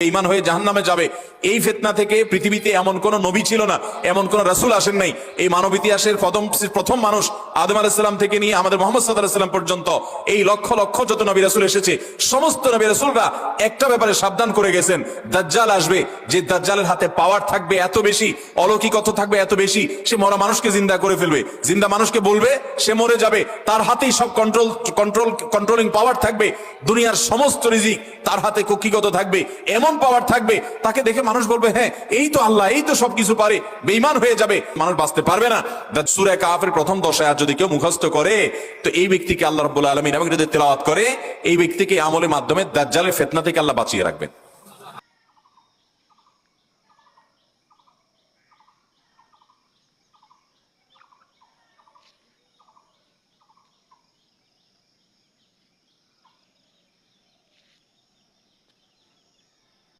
ঈমান হয়ে জাহান্নামে যাবে। এই ফিতনা থেকে পৃথিবীতে এমন কোন নবী ছিল না, এমন কোন রাসূল আসেন নাই। এই মানব ইতিহাসের প্রথম মানুষ আদম আলাইহিস সালাম থেকে নিয়ে আমাদের মুহাম্মদ সাল্লাল্লাহু আলাইহি ওয়াসাল্লাম পর্যন্ত এই লক্ষ লক্ষ যত নবী রাসূল এসেছে, সমস্ত নবী রাসূলরা একটা ব্যাপারে সাবধান করে গেছেন, দাজ্জাল আসবে। যে দাজ্জালের হাতে পাওয়ার থাকবে এত বেশি, অলৌকিকতা থাকবে এত বেশি, সে মরা মানুষকে জিন্দা করে ফেলবে, জিন্দা মানুষকে বলবে সে মরে যাবে। তার হাতেই সব কন্ট্রোলিং পাওয়ার থাকবে। দুনিয়ার সমস্ত রিজিক তার হাতে কক্ষিগত থাকবে। এমন পাওয়ার থাকবে, তাকে দেখে মানুষ বলবে হ্যাঁ এই তো আল্লাহ, এই তো সবকিছু পারে। বেঈমান হয়ে যাবে, মানুষ বাঁচতে পারবে না। সূরা কাহফের প্রথম 10 আয়াত যদি কেউ মুখস্থ করে, তো এই ব্যক্তিকে আল্লাহ রাব্বুল আলামিন এবং যদি তেলাওয়াত করে, এই ব্যক্তিকে আমলের মাধ্যমে দাজ্জালের ফিতনা থেকে আল্লাহ বাঁচিয়ে রাখবেন।